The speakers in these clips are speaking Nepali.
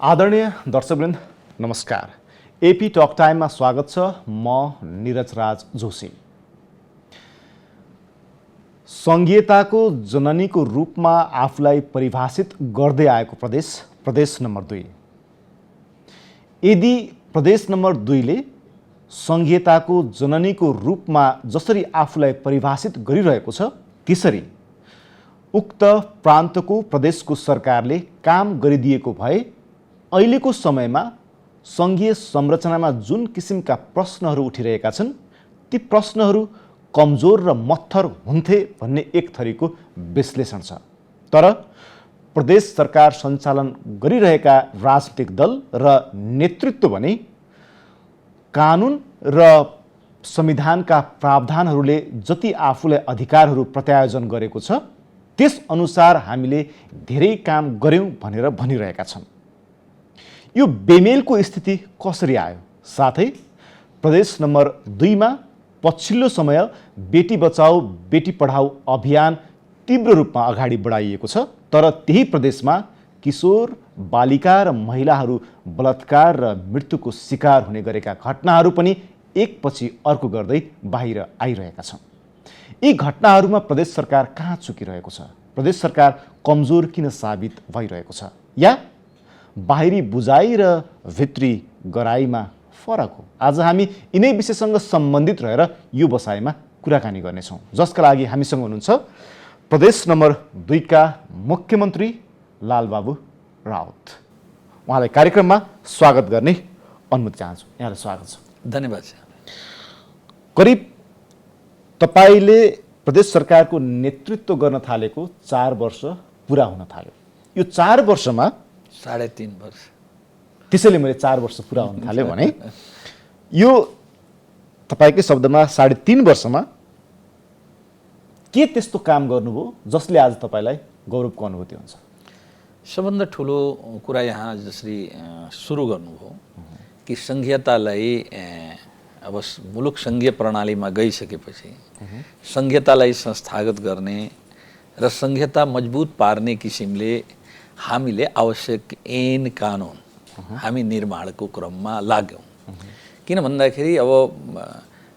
आदरणीय दर्शकवृन्द नमस्कार। एपी टक टाइममा स्वागत छ। म निरज राज जोशी। संघीयताको जननीको रूपमा आफूलाई परिभाषित गर्दै आएको प्रदेश नम्बर 2। यदि प्रदेश नम्बर 2 ले संघीयताको जननीको रूपमा जसरी आफूलाई परिभाषित गरिरहेको छ, त्यसरी उक्त प्रान्तको प्रदेशको सरकारले काम गरिदिएको भए अहिलेको समयमा संघीय संरचनामा जुन किसिमका प्रश्नहरू उठिरहेका छन्, ती प्रश्नहरू कमजोर र मत्थर हुन्थे भन्ने एक थरीको विश्लेषण छ। तर प्रदेश सरकार सञ्चालन गरिरहेका राजनीतिक दल र नेतृत्व भने कानुन र संविधानका प्रावधानहरूले जति आफूलाई अधिकारहरू प्रत्यायोजन गरेको छ, त्यस अनुसार हामीले धेरै काम गर्यौं भनेर भनिरहेका छन्। यो बेमेलको स्थिति कसरी आयो? साथै प्रदेश नम्बर 2 मा पछिल्लो समय बेटी बचाओ बेटी पढाओ अभियान तीव्र रूपमा अगाडि बढाइएको छ, तर त्यही प्रदेशमा किशोर बालिका र महिलाहरू बलात्कार र मृत्युको शिकार हुने गरेका घटनाहरू पनि एकपछि अर्को गर्दै बाहिर आइरहेका छन्। यी घटनाहरूमा प्रदेश सरकार कहाँ चुकिरहेको छ? प्रदेश सरकार कमजोर किन साबित भइरहेको छ? या बाहिरी बुझाइ र भित्री गराइमा फरक हो? आज हामी यिनै विषयसँग सम्बन्धित रहेर यो बसाइमा कुराकानी गर्नेछौँ, जसका लागि हामीसँग हुनुहुन्छ प्रदेश नम्बर 2 का मुख्यमन्त्री लालबाबु राउत। उहाँलाई कार्यक्रममा स्वागत गर्ने अनुमति चाहन्छु। यहाँलाई स्वागत छ। धन्यवाद। करिब तपाईले प्रदेश सरकारको नेतृत्व गर्न थालेको 4 वर्ष पुरा हुन थाल्यो। यो 4 वर्षमा 3.5 वर्ष, त्यसैले मैले 4 वर्ष पुरा हुन थाल्यो भने यो तपाईकै शब्दमा 3.5 वर्षमा के त्यस्तो काम गर्नुभयो जसले आज तपाईलाई गौरवको अनुभूति हुन्छ? सबभन्दा ठुलो कुरा यहाँ जसरी सुरु गर्नुभयो कि संघीयतालाई अब मुलुक संघीय प्रणालीमा गइसकेपछि संघीयतालाई संस्थागत गर्ने र संघीयता मजबुत पार्ने किसिमले हामीले आवश्यक ऐन कानुन हामी निर्माणको क्रममा लाग्यौं। किन भन्दाखेरि अब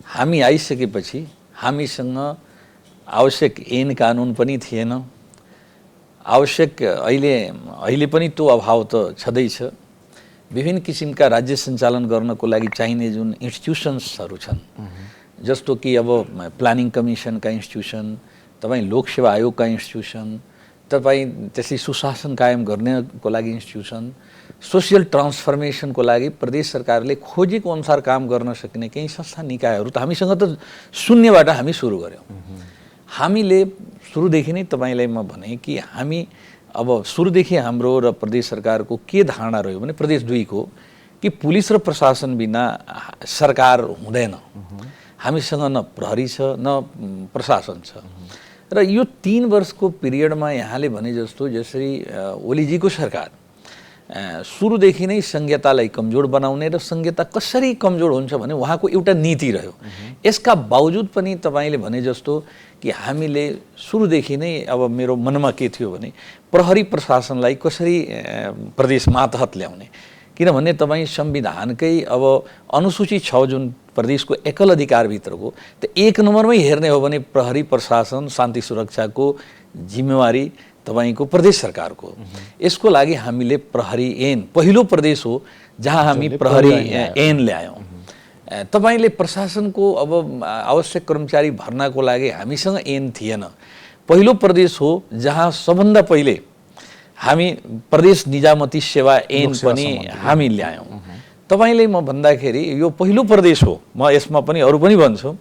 हामी आइसकेपछि हामीसँग आवश्यक ऐन कानुन पनि थिएन। आवश्यक अहिले पनि त्यो अभाव त छँदैछ। विभिन्न किसिमका राज्य सञ्चालन गर्नको लागि चाहिने जुन इन्स्टिट्युसन्सहरू छन्, जस्तो कि अब प्लानिङ कमिसनका इन्स्टिट्युसन, तपाईँ लोकसेवा आयोगका इन्स्टिट्युसन, तपाईँ त्यसै सुशासन कायम गर्नेको लागि इन्स्टिट्युसन, सोसियल ट्रान्सफर्मेसनको लागि प्रदेश सरकारले खोजेको अनुसार काम गर्न सक्ने केही संस्था निकायहरू त हामीसँग त शून्यबाट हामी सुरु गऱ्यौँ। हामीले सुरुदेखि नै तपाईँलाई म भने कि हामी अब सुरुदेखि हाम्रो र प्रदेश सरकारको के धारणा रह्यो भने प्रदेश 2 को कि पुलिस र प्रशासन बिना सरकार हुँदैन। हामीसँग न प्रहरी छ न प्रशासन छ। र यो 3 वर्षको पिरियडमा यहाँले भने जस्तो जसरी ओलीजीको सरकार सुरुदेखि नै संघीयतालाई कमजोर बनाउने र संघीयता कसरी कमजोर हुन्छ भने उहाँको एउटा नीति रह्यो। यसका बावजुद पनि तपाईले भने जस्तो कि हामीले सुरुदेखि नै अब मेरो मनमा के थियो भने प्रहरी प्रशासनलाई कसरी प्रदेश मातहत ल्याउने, किनभने तपाईँ संविधानकै अब अनुसूचित 6 जुन प्रदेशको एकल अधिकारभित्रको त 1 नम्बरमै हेर्ने हो भने प्रहरी प्रशासन शान्ति सुरक्षाको जिम्मेवारी तपाईको प्रदेश सरकारको। यसको लागि हामीले प्रहरी ऐन पहिलो प्रदेश हो जहाँ हामी प्रहरी ऐन ल्यायौँ। तपाईले प्रशासनको अब आवश्यक कर्मचारी भर्नाको लागि हामीसँग ऐन थिएन। पहिलो प्रदेश हो जहाँ सबभन्दा पहिले हामी प्रदेश निजामती सेवा ऐन पनि हामी ल्यायौँ। तपाईले म भन्दाखेरि यो पहिलो प्रदेश हो, म यसमा पनि अरू पनि भन्छु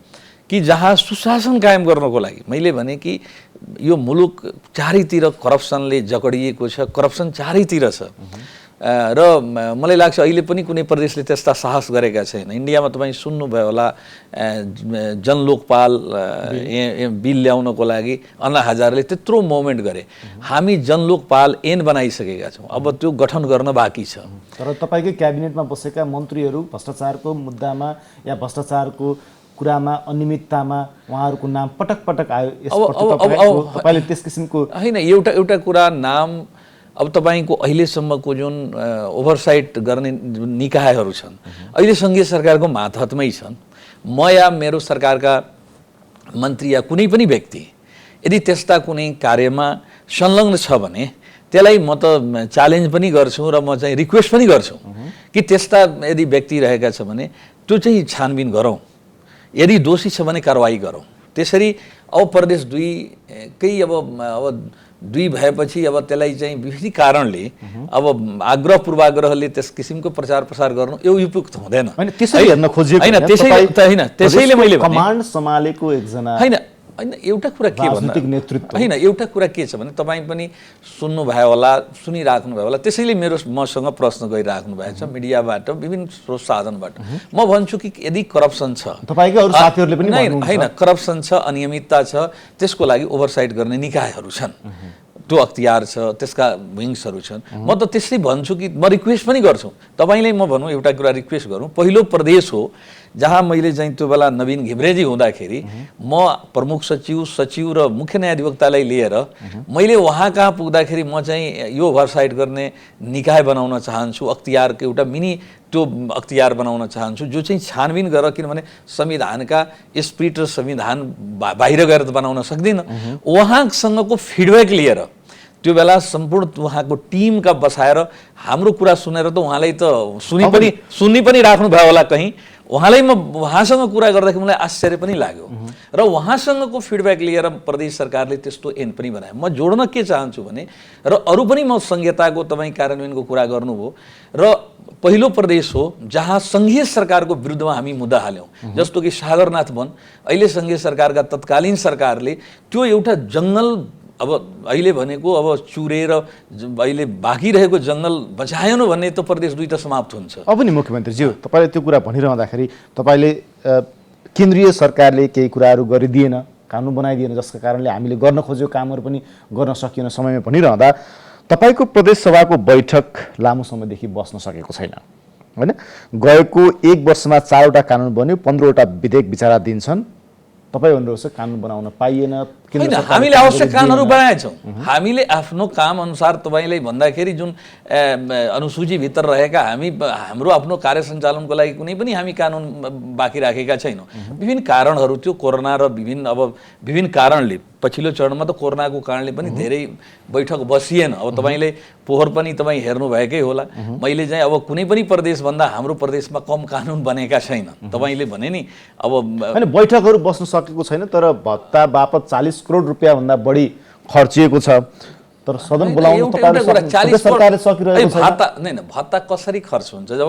कि जहाँ सुशासन कायम गर्नको लागि मैले भने कि यो मुलुक चारैतिर करप्सनले जकडिएको छ, करप्सन चारैतिर छ। र मलाई लाग्छ अहिले पनि कुनै प्रदेशले त्यस्ता साहस गरेका छैन। इन्डियामा तपाईँ सुन्नुभयो होला जनलोकपाल बिल ल्याउनको लागि अन्ना हजारेले त्यत्रो मुभमेन्ट गरे। हामी जनलोकपाल ऐन बनाइसकेका छौँ, अब त्यो गठन गर्न बाँकी छ। तर तपाईँकै क्याबिनेटमा बसेका मन्त्रीहरू भ्रष्टाचारको मुद्दामा या भ्रष्टाचारको कुरामा अनियमिततामा उहाँहरूको नाम पटक पटक आयो। तपाईँले त्यस किसिमको होइन, एउटा कुरा नाम अब तपाईँको अहिलेसम्मको जुन ओभरसाइट गर्ने निकायहरू छन् अहिले सङ्घीय सरकारको मातहतमै छन्। म या मेरो सरकारका मन्त्री या कुनै पनि व्यक्ति यदि त्यस्ता कुनै कार्यमा संलग्न छ भने त्यसलाई म त च्यालेन्ज पनि गर्छु र म चाहिँ रिक्वेस्ट पनि गर्छु कि त्यस्ता यदि व्यक्ति रहेका छ भने त्यो चाहिँ छानबिन गरौँ, यदि दोषी छ भने कारवाही गरौँ। त्यसरी अब प्रदेश 2 कै अब दुई भएपछि अब त्यसलाई चाहिँ विभिन्न कारणले अब आग्रह पूर्वाग्रहले त्यस किसिमको प्रचार प्रसार गर्नु यो उपयुक्त हुँदैन। हैन त्यसरी हेर्न खोजिएको हैन, त्यसैले मैले भने कमान्ड सम्हालेको एकजना हैन हैन एउटा कुरा के भन्दा राजनीतिक नेतृत्व हैन एउटा कुरा के छ भने तपाईँ पनि सुन्नु भयो होला, सुनिराख्नु भयो होला, त्यसैले मसँग प्रश्न गरिराख्नु भएको छ मिडियाबाट, विभिन्न स्रोत साधनबाट। म भन्छु कि यदि करप्सन छ, तपाईकै अरु साथीहरुले पनि भन्नुहुन्छ हैन करप्सन छ, अनियमितता छ, त्यसको लागि ओभरसाइट गर्ने निकायहरू छन्, त्यो अख्तियार छ, त्यसका विङ्सहरू छन्। म त त्यसै भन्छु कि म रिक्वेस्ट पनि गर्छु तपाईलाई, म भनौँ एउटा कुरा रिक्वेस्ट गरौँ। पहिलो प्रदेश हो जहाँ मैले चाहिँ त्यो बेला नवीन घिम्रेजी हुँदाखेरि म प्रमुख सचिव र मुख्य न्यायाधिवक्तालाई लिएर मैले वहाँ कहाँ पुग्दाखेरि म चाहिँ यो ओभरसाइट गर्ने निकाय बनाउन चाहन्छु, अख्तियारको एउटा मिनी त्यो अख्तियार बनाउन चाहन्छु जो चाहिँ छानबिन गरेर, किनभने संविधानका स्पिरिट र संविधान बाहिर गएर त बनाउन सक्दिनँ। उहाँसँगको फिडब्याक लिएर त्यो बेला सम्पूर्ण उहाँको टिमका बसाएर हाम्रो कुरा सुनेर त उहाँलाई त सुन्नी पनि राख्नु भयो होला कहीँ। उहाँलाई म उहाँसँग कुरा गर्दाखेरि मलाई आश्चर्य पनि लाग्यो र उहाँसँगको फिडब्याक लिएर प्रदेश सरकारले त्यस्तो ऐन पनि बनायो। म जोड्न के चाहन्छु भने र अरू पनि म संहिताको तपाईँ कार्यान्वयनको कुरा गर्नुभयो र पहिलो प्रदेश हो जहाँ सङ्घीय सरकारको विरुद्धमा हामी मुद्दा हाल्यौँ, जस्तो कि सागरनाथ वन। अहिले सङ्घीय सरकारका तत्कालीन सरकारले त्यो एउटा जङ्गल अब अहिले भनेको अब चुरेर अहिले बाँकी रहेको जङ्गल बचाएन भन्ने त प्रदेश 2 त समाप्त हुन्छ। अब नि मुख्यमन्त्रीज्यू तपाईँले त्यो कुरा भनिरहँदाखेरि तपाईँले केन्द्रीय सरकारले केही कुराहरू गरिदिएन, कानुन बनाइदिएन, जसका कारणले हामीले गर्न खोजेको कामहरू पनि गर्न सकिएन समयमा भनिरहँदा तपाईँको प्रदेश सभाको बैठक लामो समयदेखि बस्न सकेको छैन हैन। गएको 1 वर्षमा 4वटा कानुन बन्यो, 15वटा विधेयक विचाराधीन छन्। तपाईँ भन्नुहुन्छ कानुन बनाउन पाइएन, किन हामीले आवश्यक कानुनहरू बनाएछौँ। हामीले आफ्नो काम अनुसार तपाईँले भन्दाखेरि जुन अनुसूचीभित्र रहेका हाम्रो आफ्नो कार्य सञ्चालनको लागि कुनै पनि हामी कानुन बाँकी राखेका छैनौँ। विभिन्न कारणहरू थियो, कोरोना र विभिन्न कारणले पछिल्लो चरणमा त कोरोनाको कारणले पनि धेरै बैठक बसिएन। अब तपाईँले पोहोर पनि तपाईँ हेर्नुभएकै होला, मैले चाहिँ अब कुनै पनि प्रदेशभन्दा हाम्रो प्रदेशमा कम कानुन बनेका छैन। तपाईँले भने नि अब हैन बैठकहरू बस्न सकेको छैन, तर भत्ता बापत 40 करोड रुपियाँ भन्दा बढी खर्चिएको छ, तर सदन बोलाउन तपाईहरुले सरकारले सकिरहेको छैन। भत्ता कसरी खर्च हुन्छ जब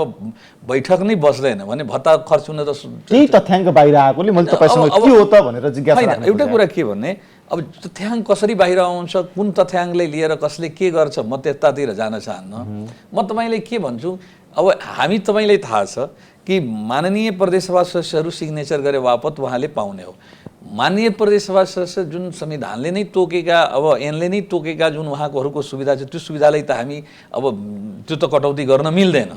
बैठक नै बस्दैन भने भत्ता खर्च हुन त त्यही तथ्याङ्क बाहिर आएकोले मैले तपाईसँग के हो त भनेर जिज्ञासा राख्न। एउटा कुरा के भन्ने, अब तथ्याङ्क कसरी बाहिर आउँछ, कुन तथ्याङ्कले लिएर कसले के गर्छ, म त्यतातिर जान चाहन्न। म तपाईँलाई के भन्छु, अब हामी तपाईँलाई थाहा छ कि माननीय प्रदेशसभा सदस्यहरू सिग्नेचर गरे बापत उहाँले पाउने हो। माननीय प्रदेशसभा सदस्य जुन संविधानले नै तोकेका, अब ऐनले नै तोकेका जुन उहाँकोहरूको सुविधा छ, त्यो सुविधालाई त हामी अब त्यो त कटौती गर्न मिल्दैन।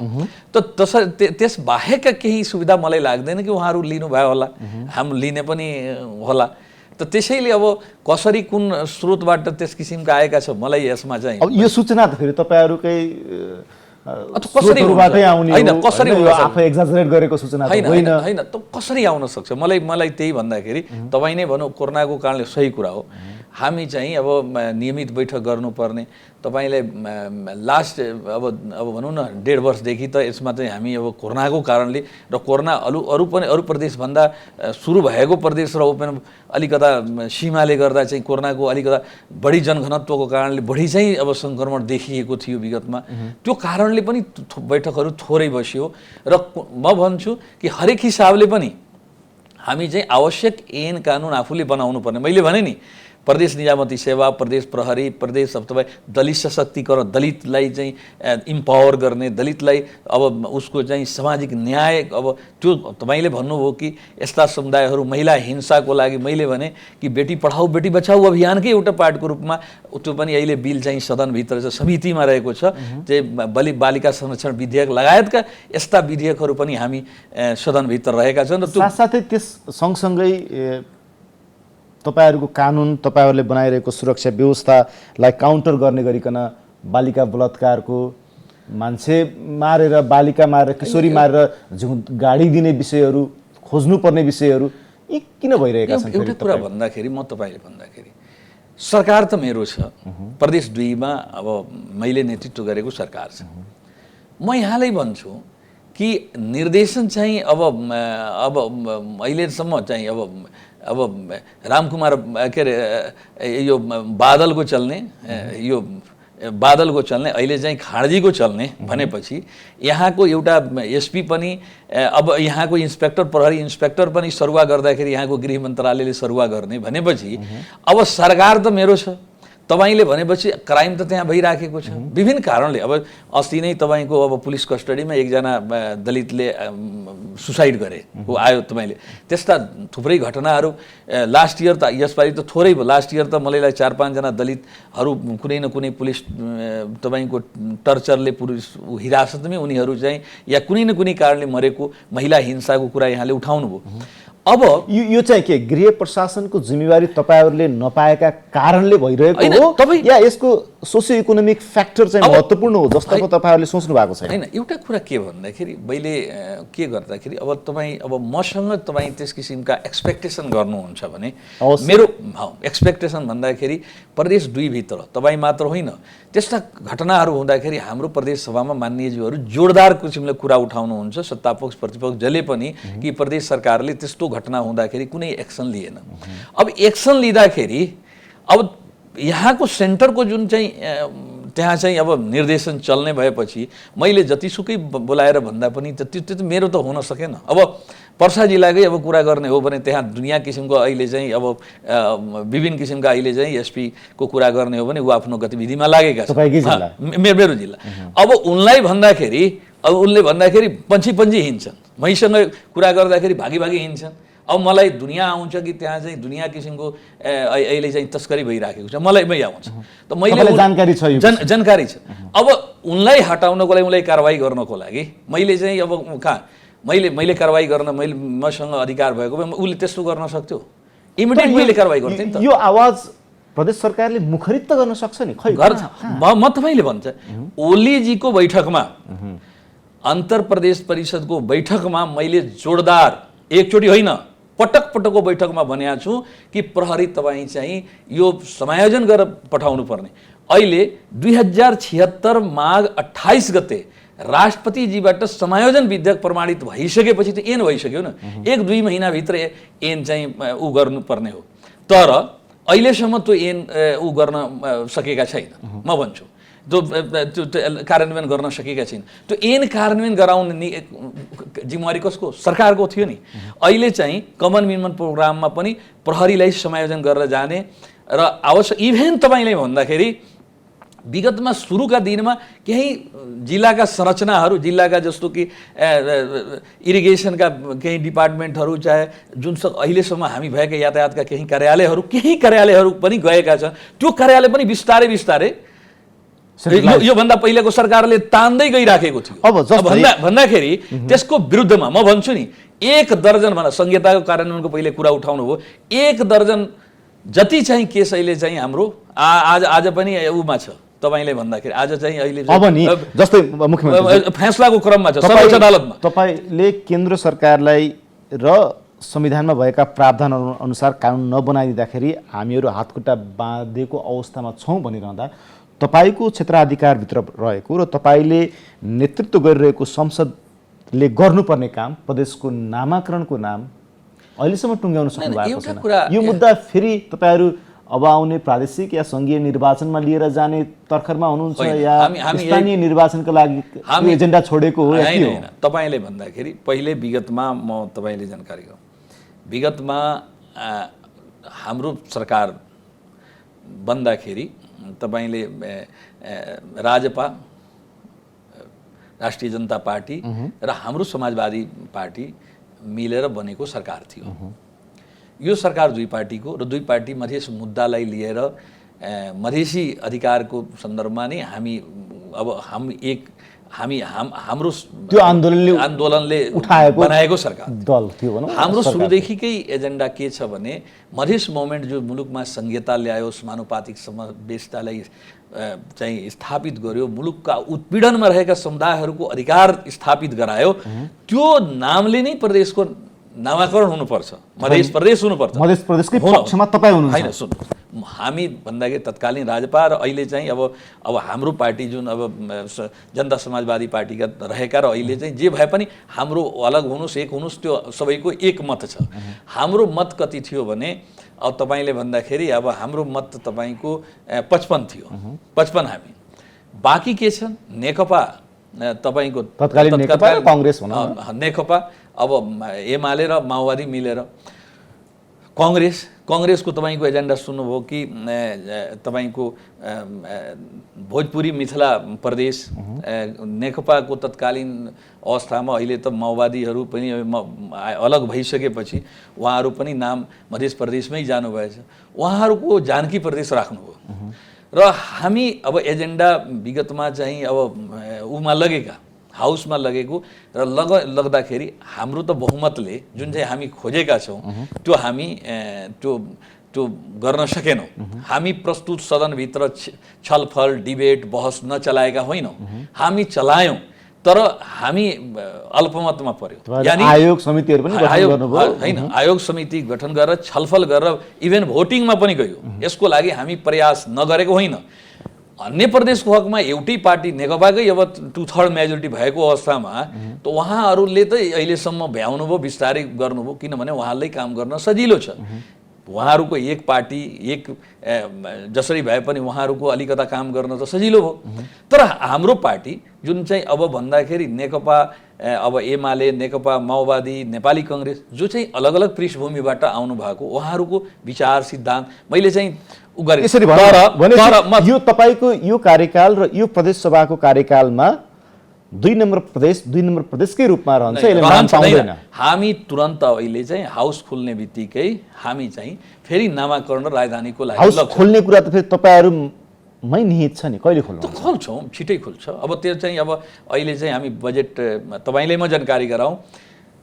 त्यस बाहेकका केही सुविधा मलाई लाग्दैन कि उहाँहरू लिनुभयो होला, हामी लिने पनि होला। त त्यसैले अब कसरी कुन स्रोतबाट त्यस किसिमका आएका छ मलाई यसमा चाहिँ अब यो सूचना त फेरि तपाईहरुकै कसरी आउने हो, कसरी आफै एक्जाजरेट गरेको सूचना होइन हैन त कसरी आउन सक्छ। मलाई त्यही भन्दाखेरि तपाईँ नै भनौँ कोरोनाको कारणले सही कुरा हो, हामी चाहिँ अब नियमित बैठक गर्नुपर्ने। तपाईलाई लास्ट अब भनौँ न 1.5 वर्षदेखि त यसमा चाहिँ हामी अब कोरोनाको कारणले र कोरोना अरू प्रदेशभन्दा सुरु भएको प्रदेश र ओपन अलिकता सीमाले गर्दा चाहिँ कोरोनाको अलिकता बढी जनघनत्वको कारणले बढी चाहिँ अब सङ्क्रमण देखिएको थियो विगतमा। त्यो कारणले पनि बैठकहरू थोरै बस्यो र म भन्छु कि हरेक हिसाबले पनि हामी चाहिँ आवश्यक ऐन कानुन आफूले बनाउनु पर्ने। मैले भने नि प्रदेश निजामती सेवा, प्रदेश प्रहरी, प्रदेश अब तपाईँ दलित सशक्तिकरण, दलितलाई चाहिँ इम्पावर गर्ने, दलितलाई अब उसको चाहिँ सामाजिक न्याय, अब त्यो तपाईँले भन्नुभयो कि यस्ता समुदायहरू महिला हिंसाको लागि मैले भने कि बेटी पढाऊ बेटी बचाऊ अभियानकै एउटा पार्टको रूपमा त्यो पनि अहिले बिल चाहिँ सदनभित्र चाहिँ समितिमा रहेको छ, चाहिँ बालिका संरक्षण विधेयक लगायतका यस्ता विधेयकहरू पनि हामी सदनभित्र रहेका छन्। र साथसाथै त्यस सँगसँगै तपाईहरुको कानुन, तपाईहरुले बनाइरहेको सुरक्षा व्यवस्थालाई काउन्टर गर्ने गरिकन बालिका बलात्कारको, मान्छे मारेर, बालिका मारेर, किशोरी मारेर गाडी दिने विषयहरू, खोज्नुपर्ने विषयहरू यी किन भइरहेका छन्? एउटा कुरा भन्दाखेरि म तपाईँले भन्दाखेरि सरकार त मेरो छ, प्रदेश 2 मा अब मैले नेतृत्व गरेको सरकार छ। म यहाँलाई भन्छु कि निर्देशन चाहिँ अब अहिलेसम्म चाहिँ अब रामकुमार के अरे यो बादलको चल्ने, यो बादलको चल्ने, अहिले चाहिँ खाडजीको चल्ने भनेपछि यहाँको एउटा एसपी पनि अब यहाँको इन्स्पेक्टर, प्रहरी इन्स्पेक्टर पनि सरुवा गर्दाखेरि यहाँको गृह मन्त्रालयले सरुवा गर्ने भनेपछि अब सरकार त मेरो छ। तपाईले भनेपछि क्राइम त त्यहाँ भइराखेको छ विभिन्न कारणले। अब अस्ति नै तपाईको अब पुलिस कस्टडीमा एकजना दलितले सुसाइड गरे हो आयो। तपाईले त्यस्ता थुप्रै घटनाहरू लास्ट इयर त, यसपालि त थोरै भयो, लास्ट इयर त मलाई 4-5 जना दलितहरू कुनै न कुनै पुलिस तपाईको टर्चरले पुलिस हिरासतमै उनीहरू चाहिँ या कुनै न कुनै कारणले मरेको, महिला हिंसाको कुरा यहाँले उठाउनु भयो। अब यो चाहिँ के गृह प्रशासनको जिम्मेवारी तपाईहरुले नपाएका कारणले भइरहेको हो या यसको सोसियो इकोनोमिक फ्याक्टर चाहिँ महत्त्वपूर्ण हो जस्तो तपाईहरुले सोच्नु भएको छैन? हैन, एउटा कुरा के भन्दाखेरि मैले के गर्दाखेरि अब तपाई अब मसँग तपाई त्यस किसिमका एक्सपेक्टेसन गर्नुहुन्छ भने मेरो एक्सपेक्टेसन भन्दाखेरि प्रदेश 2 भित्र तपाई मात्र होइन, त्यस्ता घटनाहरू हुँदाखेरि हाम्रो प्रदेश सभामा माननीयज्यूहरू जोरदार किसिमले कुरा उठाउनुहुन्छ, सत्तापक्ष प्रतिपक्ष जसले पनि कि प्रदेश सरकारले त्यस्तो घटना हुँदाखेरि कुनै एक्सन लिएन। अब एक्सन लिँदाखेरि अब यहाँको सेन्टरको जुन चाहिँ त्यहाँ चाहिँ अब निर्देशन चल्ने भएपछि मैले जतिसुकै बोलाएर भन्दा पनि त्यो त मेरो त हुन सकेन। अब पर्सा जिल्लाकै अब कुरा गर्ने हो भने त्यहाँ दुनिया किसिमको अहिले चाहिँ अब विभिन्न किसिमका अहिले चाहिँ एसपी को कुरा गर्ने हो भने ऊ आफ्नो गतिविधिमा लागेका छन्। मेरो जिल्ला अब उनलाई भन्दाखेरि अब उनले भन्दाखेरि पन्छी हिँड्छन्, मैसँग कुरा गर्दाखेरि भागी हिँड्छन्। अब मलाई दुनिया आउँछ कि त्यहाँ चाहिँ दुनिया किसिमको अहिले चाहिँ तस्करी भइराखेको छ, मलाई आउँछ त मैले जानकारी छ, जानकारी छ। अब उनलाई हटाउनको लागि, उनलाई कारवाही गर्नको लागि मैले चाहिँ अब कहाँ मैले कारवाही गर्न मसँग अधिकार भएको भए उसले त्यस्तो गर्न सक्थ्यो, इमिडिएट मैले कारवाही गर्थेँ नि त। यो आवाज प्रदेश सरकारले मुखरित त गर्न सक्छ नि, खै गर्छ। म तपाईँले भन्छ ओलीजीको बैठकमा, अन्तर प्रदेश परिषदको बैठकमा मैले जोरदार एकचोटि होइन पटकको बैठकमा भनेको छु कि प्रहरी तपाईँ चाहिँ यो समायोजन गरेर पठाउनु पर्ने। अहिले 2076 माघ 28 गते राष्ट्रपतिजीबाट समायोजन विधेयक प्रमाणित भइसकेपछि त ऐन भइसक्यो न, 1-2 महिनाभित्र ऐन चाहिँ ऊ गर्नुपर्ने हो। तर अहिलेसम्म त्यो ऐन ऊ गर्न सकेका छैन। म भन्छु त्यो कार्यान्वयन गर्न सकेका छैन। त्यो ऐन कार्यान्वयन गराउने जिम्मेवारी कसको? सरकारको थियो नि। अहिले चाहिँ कमन मिनिमम प्रोग्राममा पनि प्रहरीलाई समायोजन गरेर जाने र आवश्यक इभेन तपाईले भन्दाखेरि विगतमा सुरुका दिनमा केही जिल्लाका संरचनाहरू, जिल्लाका जस्तो कि इरिगेसनका केही डिपार्टमेन्टहरू चाहे जुनसक अहिलेसम्म हामी भएका यातायातका केही कार्यालयहरू पनि गएका छन्। त्यो कार्यालय पनि बिस्तारै यो भन्दा पहिलेको सरकारले तान्दै गइराखेको थियो। अब भन्दाखेरि त्यसको विरुद्धमा म भन्छु नि 1 दर्जन भन्दा संहिताको कार्यान्वयनको पहिले कुरा उठाउनु हो, 1 दर्जन जति चाहिँ केस अहिले चाहिँ हाम्रो आज पनि उमा छ। तपाईले भन्दाखेरि आज चाहिँ अहिले अब नि जस्तै मुख्यमन्त्री फैसलाको क्रममा छ सर्वोच्च अदालतमा। तपाईले केन्द्र सरकारलाई र संविधानमा भएका प्रावधान अनुसार कानुन नबनाइदिँदाखेरि हामीहरू हातखुट्टा बाँधेको अवस्थामा छौँ भनिरहँदा तपाईको क्षेत्राधिकारभित्र रहेको र तपाईले नेतृत्व गरिरहेको संसदले गर्नुपर्ने काम प्रदेशको नामाकरणको नाम अहिलेसम्म टुङ्ग्याउन सक्नु भएको छैन। यो मुद्दा फेरि तपाईहरू अब आउने प्रादेशिक या संघीय निर्वाचनमा लिएर जाने तर्खरमा हुनुहुन्छ या स्थानीय निर्वाचनका लागि एजेन्डा छोडेको हो या के हो? तपाईले भन्दाखेरि पहिले विगतमा म तपाईले जानकारी गरौँ, विगतमा हाम्रो सरकार बन्दाखेरि तपाईले राजपा, राष्ट्रिय जनता पार्टी र हाम्रो समाजवादी पार्टी मिलेर बनेको सरकार थियो। यो सरकार 2 पार्टीको र 2 पार्टी मधेस मुद्दालाई लिएर मधेसी अधिकारको सन्दर्भमा नै हामी एक हाम्रो त्यो आन्दोलनले उठाएको बनाएको सरकार दल थियो भनौँ। हाम्रो सुरुदेखिकै एजेन्डा के छ भने मधेस मुभमेन्ट जो मुलुकमा संहिता ल्यायो, समानुपातिक समावेशितालाई चाहिँ स्थापित गर्यो, मुलुकका उत्पीडनमा रहेका समुदायहरूको अधिकार स्थापित गरायो, त्यो नामले नै प्रदेशको नामाकरण हुनुपर्छ, मधेस प्रदेश हुनुपर्छ। मधेस प्रदेशकै पक्षमा तपाईँ हुनुहुन्छ? होइन, सुन्नु, हामी भन्दाखेरि तत्कालीन राजपा र अहिले चाहिँ अब हाम्रो पार्टी जुन अब जनता समाजवादी पार्टीका रहेका र अहिले चाहिँ जे भए पनि हाम्रो अलग हुनुहोस् एक हुनुहोस् त्यो सबैको एक मत छ। हाम्रो मत कति थियो भने अब तपाईँले भन्दाखेरि अब हाम्रो मत तपाईँको 55 थियो, 55 हामी, बाँकी के छन् नेकपा तपाईँको तत्कालीन नेकपा र काङ्ग्रेस भनौँ, नेकपा अब एमाले र माओवादी मिलेर काङ्ग्रेसको तपाईँको एजेन्डा सुन्नुभयो कि तपाईँको भोजपुरी मिथिला प्रदेश, नेकपाको तत्कालीन अवस्थामा अहिले त माओवादीहरू पनि अलग भइसकेपछि उहाँहरू पनि नाम मध्य प्रदेशमै जानुभएछ, उहाँहरूको जानकी प्रदेश राख्नुभयो। र हामी अब एजेन्डा विगतमा चाहिँ अब उमा लगेका हाउसमा लगेको र लग्दाखेरि हाम्रो त बहुमतले जुन चाहिँ हामी खोजेका छौँ त्यो हामी त्यो गर्न सकेनौँ। हामी प्रस्तुत सदनभित्र छलफल डिबेट बहस नचलाएका होइनौँ, हामी चलायौँ तर हामी अल्पमतमा पर्यो। यानी आयोग समितिहरू पनि गठन गर्नुभयो? होइन, आयोग समिति गठन गरेर छलफल गरेर इभेन भोटिङमा पनि गयो। यसको लागि हामी प्रयास नगरेको होइन। अन्य प्रदेशको हकमा एउटै पार्टी नेकपाकै अब 2/3 मेजोरिटी भएको अवस्थामा त उहाँहरूले त अहिलेसम्म भ्याउनुभयो, विस्तारै गर्नुभयो, किनभने उहाँलाई काम गर्न सजिलो छ। उहाँहरूको एक पार्टी एक जसरी भए पनि उहाँहरूको अलिकता काम गर्न त सजिलो भयो। तर हाम्रो पार्टी जुन चाहिँ अब भन्दाखेरि नेकपा अब एमाले, नेकपा माओवादी, नेपाली काङ्ग्रेस जो चाहिँ अलग अलग पृष्ठभूमिबाट आउनु भएको, उहाँहरूको विचार सिद्धान्त मैले चाहिँ यसरी यो तपाईँको यो कार्यकाल र यो प्रदेश सभाको कार्यकालमा 2 नम्बर प्रदेशकै रूपमा रहन्छ, यसले नाम पाउँदैन। हामी तुरन्त अहिले चाहिँ हाउस खोल्ने बित्तिकै हामी चाहिँ फेरि नामाकरण र राजधानीको लागि हाउस खोल्ने कुरा त फेरि तपाईँहरूमै निहित छ नि, कहिले खोल्नु? खोल्छौँ, छिटै खोल्छ। अब त्यो चाहिँ अब अहिले चाहिँ हामी बजेट तपाईँले म जानकारी गराउँ,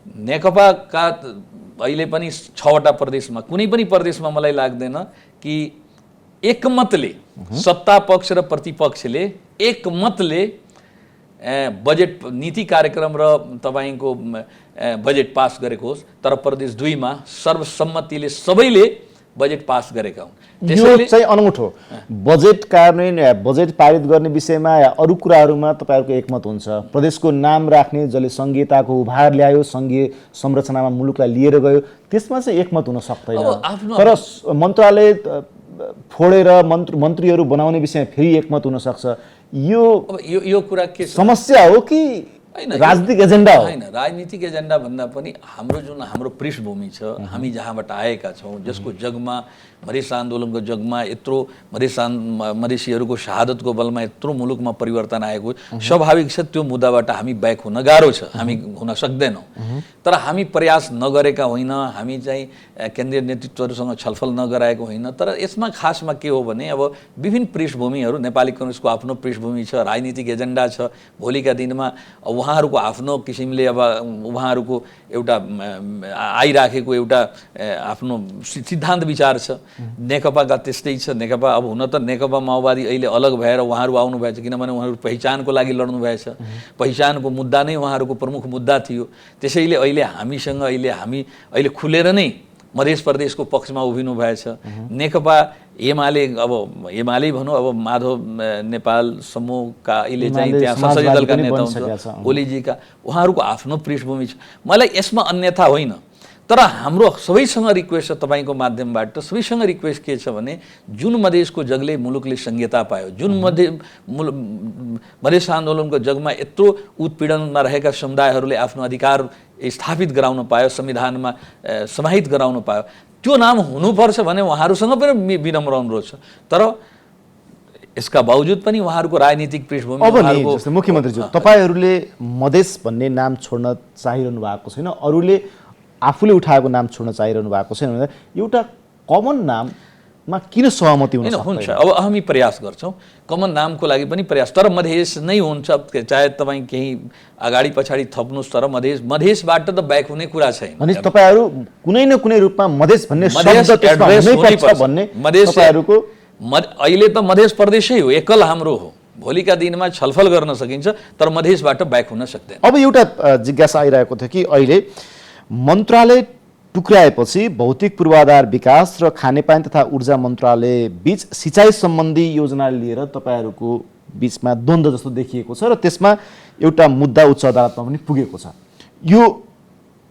नेकपाका अहिले पनि 6वटा प्रदेशमा कुनै पनि प्रदेशमा मलाई लाग्दैन कि एकमतले सत्ता पक्ष र प्रतिपक्षले एकमतले बजेट नीति कार्यक्रम र तपाईँको बजेट पास गरेको होस्, तर प्रदेश 2 मा सर्वसम्मतिले सबैले बजेट पास गरेका हुन्। यो चाहिँ अनौठो बजेट कार्यान्वयन, बजेट पारित गर्ने विषयमा या अरू कुराहरूमा तपाईँहरूको एकमत हुन्छ। प्रदेशको नाम राख्ने जसले संहिताको उभार ल्यायो, संघीय संरचनामा मुलुकलाई लिएर गयो, त्यसमा चाहिँ एकमत हुन सक्दैन। तर मन्त्रालय फोडेर मन्त्रीहरू बनाउने विषयमा फेरि एकमत हुन सक्छ। यो कुरा के समस्या हो कि राजनीतिक एजेन्डा हो? होइन, राजनीतिक एजेन्डा भन्दा पनि हाम्रो पृष्ठभूमि छ, हामी जहाँबाट आएका छौँ, जसको जगमा मधेस आन्दोलनको जगमा यत्रो मधेसीहरूको शहादतको बलमा यत्रो मुलुकमा परिवर्तन आएको, स्वाभाविक छ त्यो मुद्दाबाट हामी ब्याक हुन गाह्रो छ, हामी हुन सक्दैनौँ। तर हामी प्रयास नगरेका होइन, हामी चाहिँ केन्द्रीय नेतृत्वहरूसँग छलफल नगराएको होइन। तर यसमा खासमा के हो भने अब विभिन्न पृष्ठभूमिहरू, नेपाली काङ्ग्रेसको आफ्नो पृष्ठभूमि छ, राजनीतिक एजेन्डा छ, भोलिका दिनमा उहाँहरूको आफ्नो किसिमले अब उहाँहरूको एउटा आइराखेको एउटा आफ्नो सिद्धान्त विचार छ। नेकपाका त्यस्तै छ। नेकपा अब हुन त नेकपा माओवादी अहिले अलग भएर उहाँहरू आउनु भएछ, किनभने उहाँहरू पहिचानको लागि लड्नु भएछ, पहिचानको मुद्दा नै उहाँहरूको प्रमुख मुद्दा थियो। त्यसैले अहिले हामीसँग अहिले खुलेर नै मध्य प्रदेशको पक्षमा उभिनु भएछ। नेकपा एमाले भनौँ, अब माधव नेपाल समूहका अहिले चाहिँ त्यहाँ संसदीय दलका नेता हुनुहुन्छ ओलीजीका, उहाँहरूको आफ्नो पृष्ठभूमि छ। मलाई यसमा अन्यथा होइन, तर हाम्रो सबैसँग रिक्वेस्ट छ तपाईँको माध्यमबाट, सबैसँग रिक्वेस्ट के छ भने जुन मधेसको जगले मुलुकले संहिता पायो, जुन मधेस आन्दोलनको जगमा यत्रो उत्पीडनमा रहेका समुदायहरूले आफ्नो अधिकार स्थापित गराउन पायो, संविधानमा समाहित गराउन पायो, त्यो नाम हुनुपर्छ भने उहाँहरूसँग पनि विनम्र अनुरोध छ। तर यसका बावजुद पनि उहाँहरूको राजनीतिक पृष्ठभूमि अब नि जस्तै मुख्यमन्त्रीज्यू, तपाईँहरूले मधेस भन्ने नाम छोड्न चाहिरहनु भएको छैन, अरूले आफूले उठाएको नाम छोड्न चाहिरहनु भएको छैन, एउटा कमन नाम मा किन सहमति हुन होइन सक्दैन? हुन्छ, अब हामी प्रयास गर्छौँ कमन नामको लागि पनि प्रयास, तर मधेस नै हुन्छ, चाहे तपाईँ केही अगाडि पछाडि थप्नुहोस्, तर मधेसबाट त ब्याक हुने कुरा छैन। भनेपछि तपाईँहरू कुनै न कुनै रूपमा मधेस भन्ने मधेस शब्द त्यसमा एड्रेस हुनैपर्छ भन्ने तपाईँहरूको अहिले त मधेस प्रदेशै हो, एकल हाम्रो हो, भोलिका दिनमा छलफल गर्न सकिन्छ, तर मधेसबाट ब्याक हुन सक्दैन। अब एउटा जिज्ञासा आइरहेको थियो कि अहिले मन्त्रालय टुक्र्याएपछि भौतिक पूर्वाधार विकास र खानेपानी तथा ऊर्जा मन्त्रालय बीच सिँचाइ सम्बन्धी योजना लिएर तपाईँहरूको बीचमा द्वन्द्व जस्तो देखिएको छ र त्यसमा एउटा मुद्दा उच्च अदालतमा पनि पुगेको छ। यो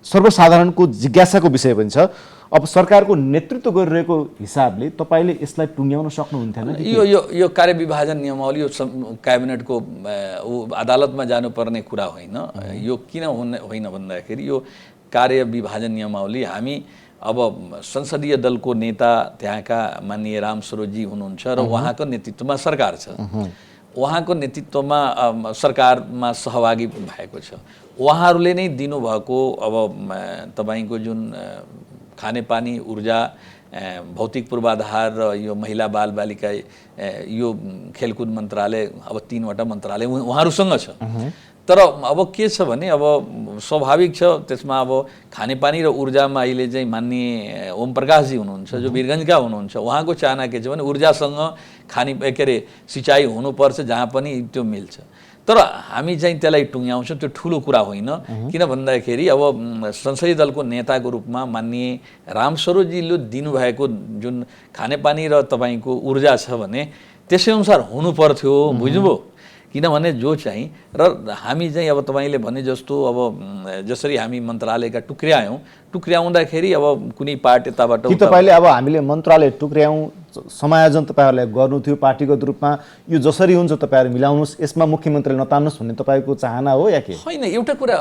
सर्वसाधारणको जिज्ञासाको विषय पनि छ। अब सरकारको नेतृत्व गरिरहेको हिसाबले तपाईँले यसलाई टुङ्ग्याउन सक्नुहुन्थेन? यो कार्यविभाजन नियमावली, यो क्याबिनेटको अदालतमा जानुपर्ने कुरा होइन। यो किन होइन भन्दाखेरि यो कार्यविभाजन नियमावली हामी अब संसदीय दलको नेता त्यहाँका माननीय रामसरोजी हुनुहुन्छ र उहाँको नेतृत्वमा सरकार छ, उहाँको नेतृत्वमा सरकारमा सहभागी भएको छ। उहाँहरूले नै दिनुभएको अब तपाईँको जुन खानेपानी, ऊर्जा, भौतिक पूर्वाधार र यो महिला बालबालिका, यो खेलकुद मन्त्रालय, अब 3वटा मन्त्रालय उहाँहरूसँग छ। तर अब के छ भने अब स्वाभाविक छ त्यसमा अब खानेपानी र ऊर्जामा अहिले चाहिँ माननीय ओम प्रकाशजी हुनुहुन्छ जो वीरगन्जका हुनुहुन्छ, उहाँको चाहना के छ भने ऊर्जासँग के अरे सिँचाइ हुनुपर्छ जहाँ पनि त्यो मिल्छ। तर हामी चाहिँ त्यसलाई टुङ्ग्याउँछौँ, त्यो ठुलो कुरा होइन। किन भन्दाखेरि अब संसदीय दलको नेताको रूपमा माननीय रामसरोजीले दिनुभएको जुन खानेपानी र तपाईँको ऊर्जा छ भने त्यसै अनुसार हुनु पर्थ्यो, बुझ्नुभयो? किनभने जो चाहिँ र हामी चाहिँ अब तपाईँले भने जस्तो अब जसरी हामी मन्त्रालयका टुक्र्याउँदाखेरि अब कुनै पार्टी यताबाट कि तपाईँले अब हामीले मन्त्रालय टुक्र्याउँ, समायोजन तपाईँहरूलाई गर्नु थियो पार्टीगत रूपमा, यो जसरी हुन्छ तपाईँहरू मिलाउनुहोस्, यसमा मुख्यमन्त्रीले नतान्नुहोस् भन्ने तपाईँको चाहना हो या के? होइन, एउटा कुरा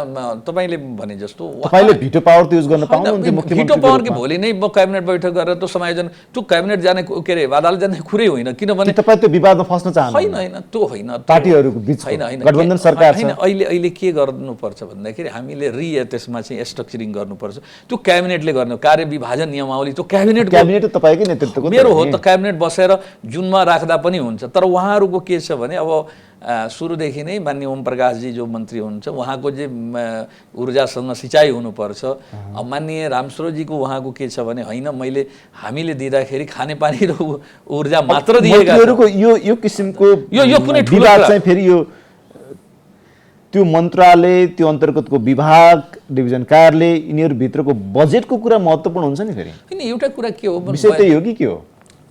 तपाईँले भने जस्तो तपाईँले भिटो पावर त युज गर्न पाउनुहुन्थ्यो मुख्यमन्त्री? भिटो पावर कि भोलि नै क्याबिनेट बैठक गरेर त समायोजन, त्यो क्याबिनेट जाने के अरे अदालत जाने कुरै होइन। किनभने तपाईँ त्यो विवादमा फस्न चाहनु होइन, होइन त्यो होइन, पार्टीहरूको बिच गठबन्धन सरकार छ। अहिले के गर्नुपर्छ भन्दाखेरि हामीले त्यसमा चाहिँ स्ट्रक्चरिङ गर्नुपर्छ। त्यो क्याबिनेटले गर्नु, कार्यविभाजन नियमावली त्यो क्याबिनेट तपाईँकै नेतृत्वको मेरो हो त, क्याबिनेट बसेर जुनमा राख्दा पनि हुन्छ। तर उहाँहरूको के छ भने अब सुरुदेखि नै माननीय ओम प्रकाशजी जो मन्त्री हुनुहुन्छ उहाँको चाहिँ ऊर्जासँग सिँचाइ हुनुपर्छ। अब माननीय रामसरोजीको उहाँको के छ भने होइन, हामीले दिँदाखेरि खानेपानी र ऊर्जा मात्र दिएका यो किसिमको यो कुनै ठुलो चाहिँ फेरि यो त्यो मन्त्रालय, त्यो अन्तर्गतको विभाग, डिभिजन कार्यालय, यिनीहरूभित्रको बजेटको कुरा महत्त्वपूर्ण हुन्छ नि फेरि? होइन, एउटा कुरा के हो, विषय त्यही हो कि के हो?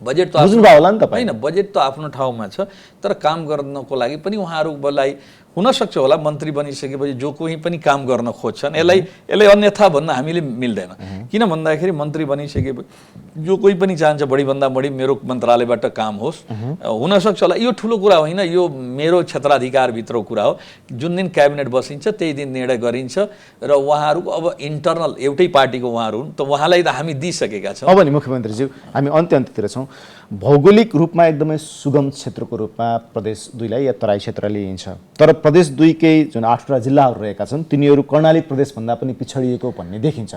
बजेट त बुझ्नुभयो होला नि तपाईँ? होइन, बजेट त आफ्नो ठाउँमा छ, तर काम गर्नको लागि पनि उहाँहरूलाई हुनसक्छ होला मन्त्री बनिसकेपछि जो कोही पनि काम गर्न खोज्छन्, यसलाई अन्यथा भन्न हामीले मिल्दैन। किन भन्दाखेरि मन्त्री बनिसकेपछि जो कोही पनि चाहन्छ बढीभन्दा बढी मेरो मन्त्रालयबाट काम होस्, हुनसक्छ होला। यो ठुलो कुरा होइन, यो मेरो क्षेत्राधिकारभित्रको कुरा हो। जुन दिन क्याबिनेट बसिन्छ त्यही दिन निर्णय गरिन्छ र उहाँहरूको अब इन्टरनल एउटै पार्टीको उहाँहरू हुन्, त उहाँलाई त हामी दिइसकेका छौँ। अब नि मुख्यमन्त्रीज्यू, हामी अन्त्यतिर छौँ। भौगोलिक रूपमा एकदमै सुगम क्षेत्रको रूपमा प्रदेश 2लाई या तराई क्षेत्र लिइन्छ, तर प्रदेश 2कै जुन 8वटा जिल्लाहरू रहेका छन् तिनीहरू कर्णाली प्रदेशभन्दा पनि पिछडिएको भन्ने देखिन्छ।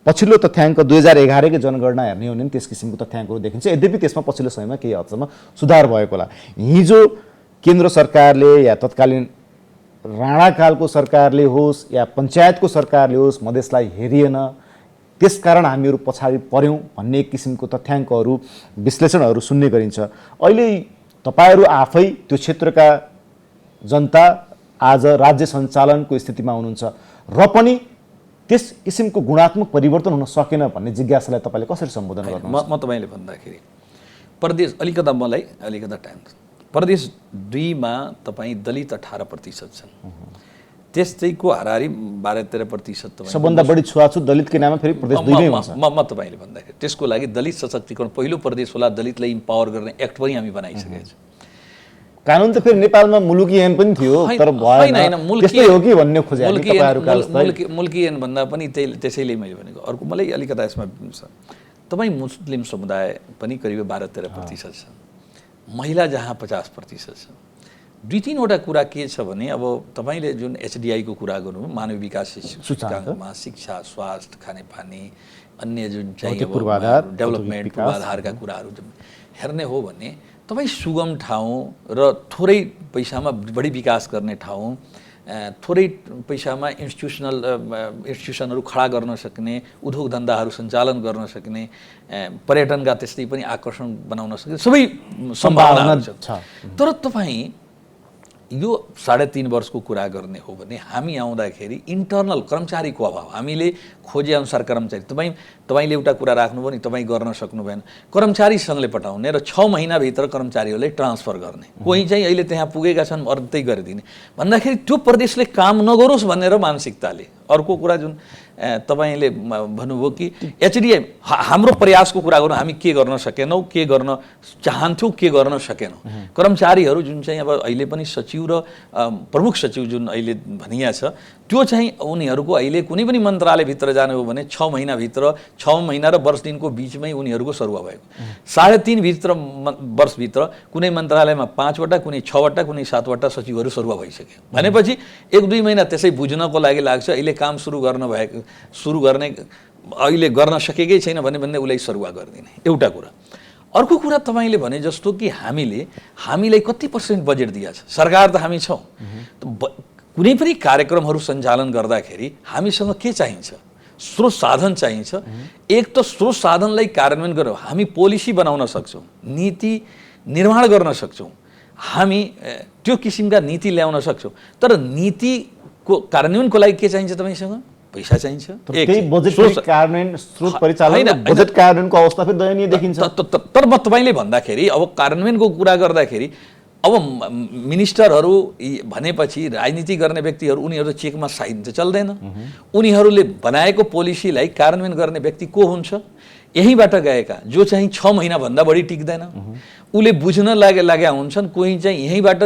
पछिल्लो तथ्याङ्क 2011कै जनगणना हेर्ने हो भने त्यस किसिमको तथ्याङ्कहरू देखिन्छ। यद्यपि त्यसमा पछिल्लो समयमा केही हदसम्म सुधार भएको होला। हिजो केन्द्र सरकारले या तत्कालीन राणाकालको सरकारले होस् या पञ्चायतको सरकारले होस् मधेसलाई हेरिएन, त्यसकारण हामीहरू पछाडि पर्यौँ भन्ने एक किसिमको तथ्याङ्कहरू, विश्लेषणहरू सुन्ने गरिन्छ। अहिले तपाईँहरू आफै त्यो क्षेत्रका जनता आज राज्य सञ्चालनको स्थितिमा हुनुहुन्छ र पनि त्यस किसिमको गुणात्मक परिवर्तन हुन सकेन भन्ने जिज्ञासालाई तपाईँले कसरी सम्बोधन गर्नुहुन्छ? म तपाईँले भन्दाखेरि प्रदेश मलाई अलिकता टाइम, प्रदेश 2मा तपाईँ दलित 18% छन्, त्यस्तैको हाराहारी 12-13% सबभन्दा बढी छुवाछुत दलितकै नाममा फेरि प्रदेश 2मै हुन्छ। म तपाईँले भन्दाखेरि त्यसको लागि दलित सशक्तिकरण पहिलो प्रदेश होला, दलितलाई इम्पावर गर्ने एक्ट पनि हामी बनाइसकेका छौँ। कानुन त फेरि नेपालमा मुलुकी ऐन पनि थियो, तर भएन, त्यस्तै हो कि भन्ने खोजे मुलकी ऐन भन्दा पनि त्यसैले मैले भनेको। अर्को मलाई अलिकता यसमा छ, तपाईँ मुस्लिम समुदाय पनि करिब 12-13% छ, महिला जहाँ 50% छ, दुई तीनवटा कुरा के छ भने अब तपाईँले जुन एचडिआई को कुरा गर्नुभयो, मानव विकास सूचकाङ्कमा शिक्षा, स्वास्थ्य, खानेपानी, अन्य जुन चाहिँ डेभलपमेन्ट पूर्वाधारका कुराहरू हेर्ने हो भने तपाईँ सुगम ठाउँ र थोरै पैसामा बढी विकास गर्ने ठाउँ, थोरै पैसामा इन्स्टिट्युसनहरू खडा गर्न सक्ने, उद्योग धन्दाहरू सञ्चालन गर्न सक्ने, पर्यटनका त्यस्तै पनि आकर्षण बनाउन सक्ने सबै सम्भावनाहरू छ। तर तपाईँ यो 3.5 वर्षको कुरा गर्ने हो भने हामी आउँदाखेरि इन्टर्नल कर्मचारीको अभाव, हामीले खोजे अनुसार कर्मचारी, तपाईँले एउटा कुरा राख्नुभयो नि, तपाईँ गर्न सक्नु भएन, कर्मचारी सङ्घले पठाउने र 6 महिनाभित्र कर्मचारीहरूलाई ट्रान्सफर गर्ने, कोही चाहिँ अहिले त्यहाँ पुगेका छन् अर्तै गरिदिने भन्दाखेरि त्यो प्रदेशले काम नगरोस् भनेर मानसिकताले। अर्को कुरा जुन तपाईँले भन्नुभयो कि एचडिआई हाम्रो प्रयासको कुरा गरौँ, हामी के गर्न सकेनौँ, के गर्न चाहन्थ्यौँ, के गर्न सकेनौँ। कर्मचारीहरू जुन चाहिँ अब अहिले पनि सचिव र प्रमुख सचिव जुन अहिले भनिया छ, त्यो चाहिँ उनीहरूको अहिले कुनै पनि मन्त्रालयभित्र जानु हो भने 6 महिनाभित्र, 6 महिना र वर्ष दिनको बिचमै उनीहरूको सरुवा भएको। 3.5 वर्षभित्र कुनै मन्त्रालयमा 5वटा, कुनै 6वटा, कुनै 7वटा सचिवहरू सरुवा भइसक्यो भनेपछि 1-2 महिना त्यसै बुझ्नको लागि लाग्छ। अहिले काम सुरु गर्ने अहिले गर्न सकेकै छैन भने उसलाई सरुवा गरिदिने एउटा कुरा। अर्को कुरा तपाईँले भने जस्तो कि हामीलाई कति % बजेट दिएको छ, सरकार त हामी छौँ, कुनै पनि कार्यक्रमहरू सञ्चालन गर्दाखेरि हामीसँग के चाहिन्छ, स्रोत साधन चाहिन्छ। एक त स्रोत साधनलाई कार्यान्वयन गरेर हामी पोलिसी बनाउन सक्छौँ, नीति निर्माण गर्न सक्छौँ, हामी त्यो किसिमका नीति ल्याउन सक्छौँ। तर नीतिको कार्यान्वयनको लागि के चाहिन्छ, तपाईँसँग पैसा चाहिन्छ। बजेट कार्यान्वयन, स्रोत परिचालन, बजेट कार्यान्वयनको अवस्था फेरि दयनीय देखिन्छ। तर म तपाईँले भन्दाखेरि अब कार्यान्वयनको कुरा गर्दाखेरि अब मिनिस्टरहरू भनेपछि राजनीति गर्ने व्यक्तिहरू, उनीहरू चेकमा साइन त चल्दैन। उनीहरूले बनाएको पोलिसीलाई कार्यान्वयन गर्ने व्यक्ति को हुन्छ, यहीँबाट गएका जो चाहिँ 6 महिनाभन्दा बढी टिक्दैन, उसले बुझ्न लागेका हुन्छन्। कोही चाहिँ यहीँबाट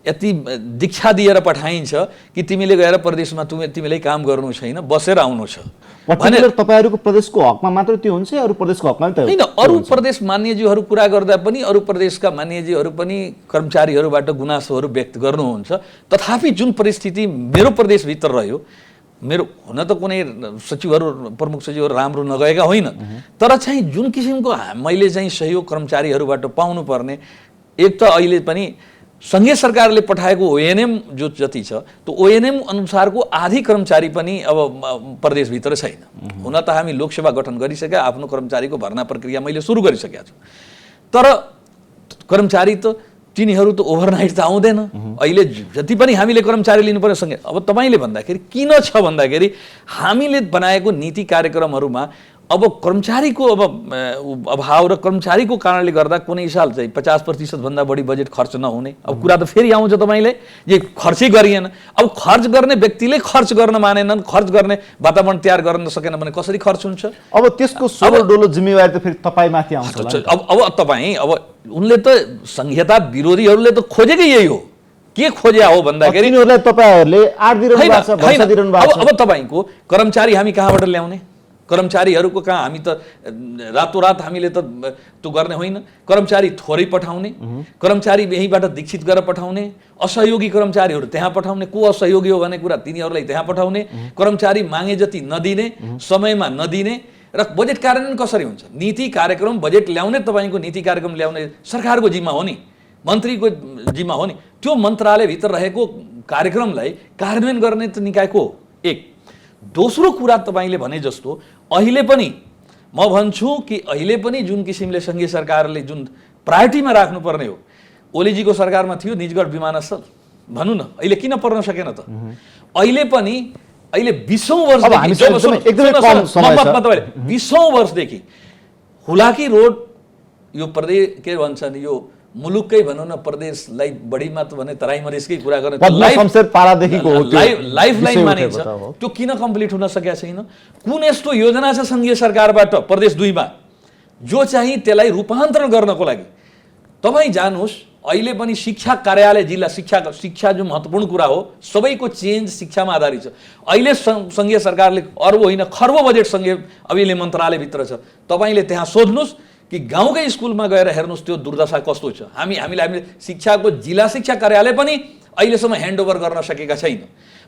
यति दीक्षा दिएर पठाइन्छ कि तिमीले गएर प्रदेशमा तिमीलाई काम गर्नु छैन, बसेर आउनु छ भने तपाईहरुको प्रदेशको हकमा मात्र त्यो हुन्छ, अरु प्रदेशको हकमा त हैन। अरु प्रदेश मान्यज्यूहरू कुरा गर्दा पनि अरु प्रदेशका मान्यज्यूहरू पनि कर्मचारीहरूबाट गुनासोहरू व्यक्त गर्नुहुन्छ। तथापि जुन परिस्थिति मेरो प्रदेशभित्र रह्यो, मेरो हुन त कुनै सचिवहरू, प्रमुख सचिवहरू राम्रो नगएका होइन, तर चाहिँ जुन किसिमको मैले चाहिँ सहयोग कर्मचारीहरूबाट पाउनु पर्ने, एक त अहिले पनि संघीय सरकारले पठाएको ओएनएम जो जति छ त्यो ओएनएम अनुसारको आधी कर्मचारी पनि अब प्रदेशभित्र छैन। हुन त हामी लोकसेवा गठन गरिसकेका, आफ्नो कर्मचारीको भर्ना प्रक्रिया मैले सुरु गरिसकेका छु, तर कर्मचारी त तिनीहरू त ओभरनाइट त आउँदैन। अहिले जति पनि हामीले कर्मचारी लिनुपर्ने सँगै अब तपाईँले भन्दाखेरि किन छ भन्दाखेरि हामीले बनाएको नीति कार्यक्रमहरूमा अब कर्मचारीको अभाव र कर्मचारीको कारणले गर्दा कुनै साल चाहिँ 50% भन्दा बढी बजेट खर्च नहुने। अब कुरा त फेरि आउँछ तपाईँले जे खर्चै गरिएन। अब खर्च गर्ने व्यक्तिले खर्च गर्न मानेनन्, खर्च गर्ने वातावरण तयार गर्न सकेन भने कसरी खर्च हुन्छ? अब त्यसको सोलो डोलो जिम्मेवारी त फेरि तपाईँमाथि आउँछ। अब तपाईँ अब उनले त संहिता विरोधीहरूले त खोजेकै यही हो। के खोजे हो भन्दाखेरि तिनीहरूलाई तपाईहरुले आड दिइरहनु भएको छ, भरोसा दिइरहनु भएको छ। अब तपाईको कर्मचारी हामी कहाँबाट ल्याउने? कर्मचारीहरूको कहाँ हामी त रातोरात हामीले त त्यो गर्ने होइन। कर्मचारी थोरै पठाउने, कर्मचारी यहीँबाट दीक्षित गरेर पठाउने, असहयोगी कर्मचारीहरू त्यहाँ पठाउने, को असहयोगी हो भन्ने कुरा तिनीहरूलाई त्यहाँ पठाउने, कर्मचारी मागे जति नदिने, समयमा नदिने। र बजेट कार्यान्वयन कसरी हुन्छ? नीति कार्यक्रम बजेट ल्याउने, तपाईँको नीति कार्यक्रम ल्याउने सरकारको जिम्मा हो नि, मन्त्रीको जिम्मा हो नि। त्यो मन्त्रालयभित्र रहेको कार्यक्रमलाई कार्यान्वयन गर्ने त निकायको हो। एक दोस्रो कुरा तपाईँले भने जस्तो अहिले पनि म भन्छु कि अहिले पनि जुन किसिमले संघीय सरकारले जुन प्रायोरिटीमा राख्नुपर्ने हो, ओलीजीको सरकारमा थियो निजगढ विमानस्थल, भनौँ न अहिले किन पर्न सकेन त? अहिले पनि अहिले 20औं वर्षदेखि 20औं वर्षदेखि हुलाकी रोड यो प्रदेश के भन्छन्, यो मुलुककै भनौँ न प्रदेशलाई बढीमा त भने तराई मधेसकै कुरा गर्ने लाइफलाइन मानिन्छ, त्यो किन कम्प्लिट हुन सकेका छैन? कुन यस्तो योजना छ संघीय सरकारबाट प्रदेश 2 मा जो चाहिँ त्यसलाई रूपान्तरण गर्नको लागि? तपाईँ जानुहोस्, अहिले पनि शिक्षा कार्यालय, जिल्ला शिक्षा जो महत्त्वपूर्ण कुरा हो, सबैको चेन्ज शिक्षामा आधारित छ। अहिले संघीय सरकारले अर्ब होइन खर्ब बजेट संघीय अहिले मन्त्रालयभित्र छ। तपाईँले त्यहाँ सोध्नुहोस् कि गाउँकै स्कुलमा गएर हेर्नुहोस् त्यो दुर्दशा कस्तो छ। हामीले शिक्षाको जिल्ला शिक्षा कार्यालय पनि अहिलेसम्म ह्यान्डओभर गर्न सकेका छैन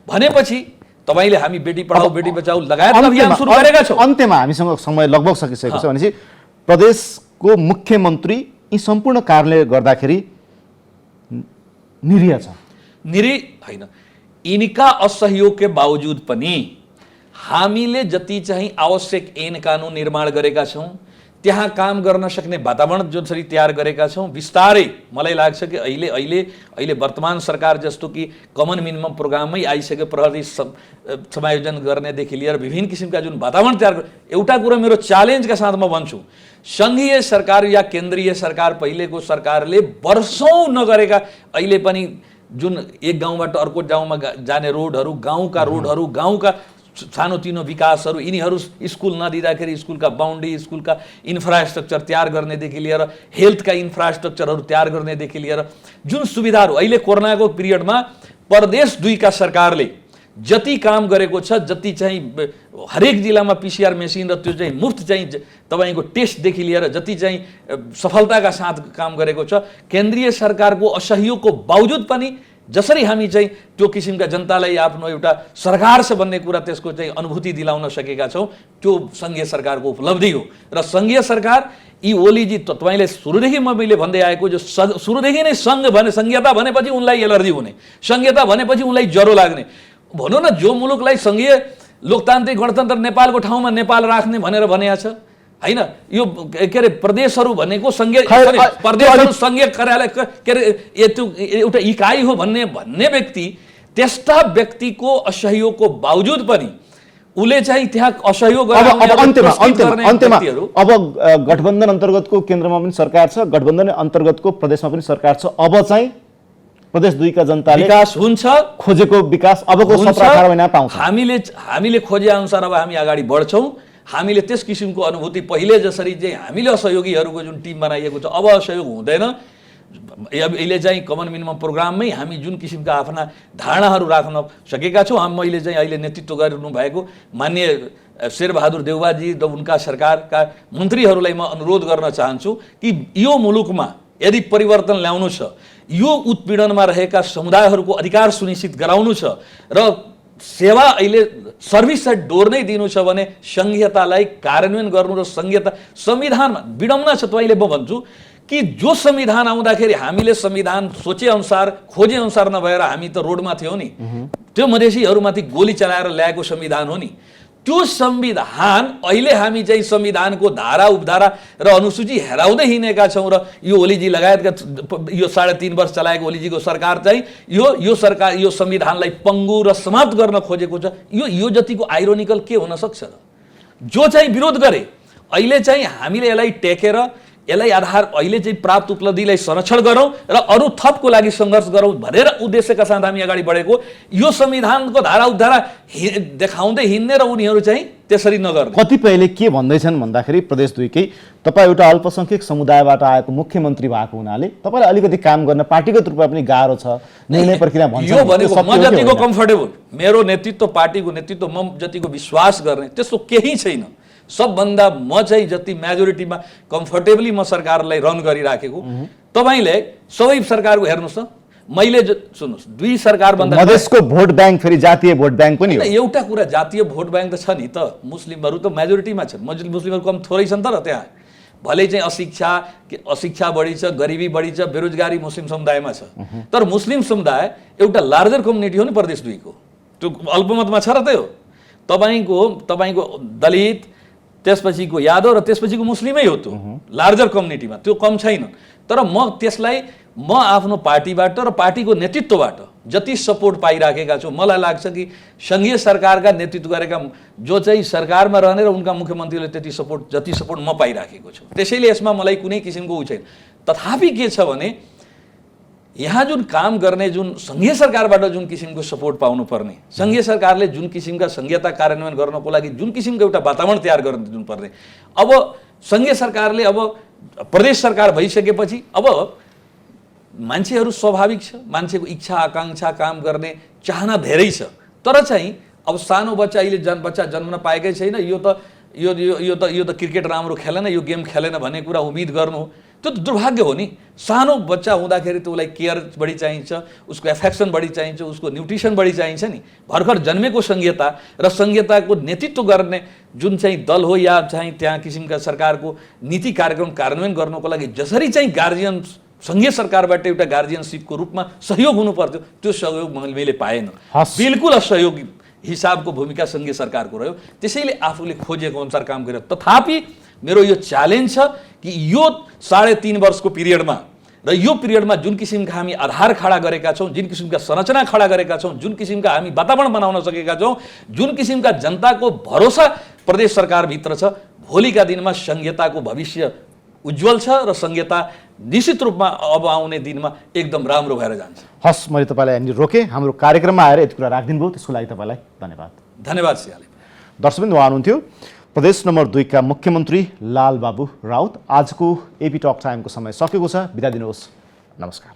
भनेपछि तपाईले हामी बेटी पढाऊ बेटी बचाऊ लगायतका अभियान सुरु गरेका छौँ। अन्त्यमा हामीसँग समय लगभग सकिसकेको छ भनेपछि प्रदेशको मुख्यमन्त्री यी सम्पूर्ण कार्यालय गर्दाखेरि निरीह छ। निरीह होइन, यिनका असहयोग के बावजुद पनि हामीले जति चाहिँ आवश्यक ऐन कानुन निर्माण गरेका छौँ, त्यहाँ काम गर्न सक्ने वातावरण जसरी तयार गरेका छौँ, बिस्तारै मलाई लाग्छ कि अहिले वर्तमान सरकार जस्तो कि कमन मिनिमम प्रोग्राममै आइसक्यो, प्रहरी समायोजन गर्नेदेखि लिएर विभिन्न किसिमका जुन वातावरण तयार। एउटा कुरा मेरो च्यालेन्जका साथ म भन्छु, सङ्घीय सरकार या केन्द्रीय सरकार पहिलेको सरकारले वर्षौँ नगरेका अहिले पनि जुन एक गाउँबाट अर्को गाउँमा जाने रोडहरू, गाउँका रोडहरू, गाउँका सानोतिनो विकासहरू, यिनीहरू स्कुल नदिँदाखेरि स्कुलका बाउन्ड्री, स्कुलका इन्फ्रास्ट्रक्चर तयार गर्नेदेखि लिएर हेल्थका इन्फ्रास्ट्रक्चरहरू तयार गर्नेदेखि लिएर जुन सुविधाहरू अहिले कोरोनाको पिरियडमा प्रदेश 2 का सरकारले जति काम गरेको छ, जति चाहिँ हरेक जिल्लामा PCR मेसिन र त्यो चाहिँ मुफ्त चाहिँ तपाईँको टेस्टदेखि लिएर जति चाहिँ सफलताका साथ काम गरेको छ, केन्द्रीय सरकारको असहयोगको बावजुद पनि जसरी हामी चाहिँ त्यो किसिमका जनतालाई आफ्नो एउटा सरकार छ भन्ने कुरा त्यसको चाहिँ अनुभूति दिलाउन सकेका छौँ, त्यो सङ्घीय सरकारको उपलब्धि हो। र सङ्घीय सरकार यी ओलीजी तपाईँले सुरुदेखि मैले भन्दै आएको जो सुरुदेखि नै सङ्घ भने सङ्घीयता भनेपछि उनलाई एलर्जी हुने, सङ्घीयता भनेपछि उनलाई ज्वरो लाग्ने, भनौँ न जो मुलुकलाई सङ्घीय लोकतान्त्रिक गणतन्त्र नेपालको ठाउँमा नेपाल राख्ने भनेर भनेको छ हैन, यो के अरे प्रदेशहरू भनेको सङ्घीय प्रदेशहरू सङ्घीय कार्यालय के अरे एउटा इकाइ हो भन्ने व्यक्ति, त्यस्ता व्यक्तिको असहयोगको बावजुद पनि उसले चाहिँ त्यहाँ असहयोग अन्त्यमा अब गठबन्धन अन्तर्गतको केन्द्रमा पनि सरकार छ, गठबन्धन अन्तर्गतको प्रदेशमा पनि सरकार छ, अब चाहिँ प्रदेश 2 का जनताले विकास हुन्छ, खोजेको विकास अबको 17-18 महिना पाउँछ। हामीले खोजे अनुसार अब हामी अगाडि बढ्छौँ। हामीले त्यस किसिमको अनुभूति पहिले जसरी चाहिँ हामीले असहयोगीहरूको जुन टिम बनाइएको छ अब असहयोग हुँदैन। अहिले चाहिँ कमन मिनिमम प्रोग्राममै हामी जुन किसिमका आफ्ना धारणाहरू राख्न सकेका छौँ। मैले चाहिँ अहिले नेतृत्व गरिरहनु भएको माननीय शेरबहादुर देउवाजी र उनका सरकारका मन्त्रीहरूलाई म अनुरोध गर्न चाहन्छु कि यो मुलुकमा यदि परिवर्तन ल्याउनु छ, यो उत्पीडनमा रहेका समुदायहरूको अधिकार सुनिश्चित गराउनु छ र सेवा अहिले सर्भिस एट डोर नै दिनु छ भने सङ्घीयतालाई कार्यान्वयन गर्नु र संविधानमा विडम्बना छ। तपाईँले म भन्छु कि जो संविधान आउँदाखेरि हामीले संविधान सोचे अनुसार खोजे अनुसार नभएर हामी त रोडमा थियौँ नि, त्यो मधेसीहरूमाथि गोली चलाएर ल्याएको संविधान हो नि। त्यो संविधान अहिले हामी चाहिँ संविधानको धारा उपधारा र अनुसूची हेराउँदै हिँडेका छौँ र यो ओलीजी लगायतका यो 3.5 वर्ष चलाएको ओलीजीको सरकार चाहिँ यो सरकार यो संविधानलाई पङ्गु र समाप्त गर्न खोजेको छ। यो जतिको आइरोनिकल के हुन सक्छ र? जो चाहिँ विरोध गरे अहिले चाहिँ हामीले यसलाई टेकेर यसलाई आधार अहिले चाहिँ प्राप्त उपलब्धिलाई संरक्षण गरौँ र अरू थपको लागि सङ्घर्ष गरौँ भनेर उद्देश्यका साथ हामी अगाडि बढेको। यो संविधानको धारा उपधारा देखाउँदै हिँड्ने र उनीहरू चाहिँ त्यसरी नगर्ने। कतिपयले के भन्दैछन् भन्दाखेरि प्रदेश 2 कै तपाईँ एउटा अल्पसङ्ख्यक समुदायबाट आएको मुख्यमन्त्री भएको हुनाले तपाईँलाई अलिकति काम गर्न पार्टीगत रूपमा पनि गाह्रो छ, निर्णय प्रक्रिया भन्छ। यो भनेको म जतिको कम्फर्टेबल, मेरो नेतृत्व पार्टीको नेतृत्व म जतिको विश्वास गर्ने त्यस्तो केही छैन। सबभन्दा म चाहिँ जति मेजोरिटीमा कम्फर्टेबली म सरकारलाई रन गरिराखेको। तपाईँले सबै सरकारको हेर्नुहोस् त, मैले सुन्नुहोस् 2 सरकार भन्दा मधेसको भोट ब्याङ्क फेरि जातीय भोट ब्याङ्क पनि हो। एउटा कुरा जातीय भोट ब्याङ्क त छ नि त, मुस्लिमहरू त मेजोरिटीमा छन्, मुस्लिमहरू कम थोरै छन् त र त्यहाँ भले चाहिँ अशिक्षा बढी छ, गरिबी बढी छ, बेरोजगारी मुस्लिम समुदायमा छ, तर मुस्लिम समुदाय एउटा लार्जर कम्युनिटी हो नि प्रदेश 2 को, त्यो अल्पमतमा छ र त्यो तपाईँको दलित त्यसपछिको यादव र त्यसपछिको मुस्लिमै हो, त्यो लार्जर कम्युनिटीमा त्यो कम छैन। तर म त्यसलाई म आफ्नो पार्टीबाट र पार्टीको नेतृत्वबाट जति सपोर्ट पाइराखेका छु, मलाई लाग्छ कि सङ्घीय सरकारका नेतृत्व गरेका जो चाहिँ सरकारमा रहने र उनका मुख्यमन्त्रीले जति सपोर्ट म पाइराखेको छु, त्यसैले यसमा मलाई कुनै किसिमको उ छैन। तथापि के छ भने यहाँ जुन काम गर्ने जुन सङ्घीय सरकारबाट जुन किसिमको सपोर्ट पाउनु पर्ने, सङ्घीय सरकारले जुन किसिमका सङ्घीयता कार्यान्वयन गर्नको लागि जुन किसिमको एउटा वातावरण तयार गर्न दिनुपर्ने, अब सङ्घीय सरकारले अब प्रदेश सरकार भइसकेपछि अब मान्छेहरू स्वाभाविक छ, मान्छेको इच्छा आकाङ्क्षा काम गर्ने चाहना धेरै छ, तर चाहिँ अब सानो बच्चा अहिले बच्चा जन्मन पाएकै छैन, यो त यो त क्रिकेट राम्रो खेलेन, यो गेम खेलेन भन्ने कुरा उम्मिद गर्नु त्यो त दुर्भाग्य हो नि। सानो बच्चा हुँदाखेरि त उसलाई केयर बढी चाहिन्छ, उसको एफेक्सन बढी चाहिन्छ, उसको न्युट्रिसन बढी चाहिन्छ नि। भर्खर जन्मेको संहिता र संहिताको नेतृत्व गर्ने जुन चाहिँ दल हो या चाहिँ त्यहाँ किसिमका सरकारको नीति कार्यक्रम कार्यान्वयन गर्नको लागि जसरी चाहिँ गार्जियन सङ्घीय सरकारबाट एउटा गार्जियनसिपको रूपमा सहयोग हुनु पर्थ्यो, त्यो सहयोग मैले पाएन। बिल्कुल असहयोग हिसाबको भूमिका सङ्घीय सरकारको रह्यो। त्यसैले आफूले खोजेको अनुसार काम गरेर, तथापि मेरो यो च्यालेन्ज छ कि यो 3.5 वर्षको पिरियडमा र यो पिरियडमा जुन किसिमका हामी आधार खडा गरेका छौँ, जुन किसिमका संरचना खडा गरेका छौँ, जुन किसिमका हामी वातावरण बनाउन सकेका छौँ, जुन किसिमका जनताको भरोसा प्रदेश सरकारभित्र छ, भोलिका दिनमा संहिताको भविष्य उज्जवल छ र संहिता निश्चित रूपमा अब आउने दिनमा एकदम राम्रो भएर जान्छ। हस्, मैले तपाईँलाई यहाँनिर रोकेँ, हाम्रो कार्यक्रममा आएर यति कुरा राखिदिनु भयो, त्यसको लागि तपाईँलाई धन्यवाद। धन्यवाद सियाले। दर्शकवृन्द, उहाँ हुनुहुन्थ्यो प्रदेश नम्बर 2 का मुख्यमन्त्री लालबाबु राउत। आजको एपी टक टाइमको समय सकेको छ, बिदा दिनुहोस्, नमस्कार।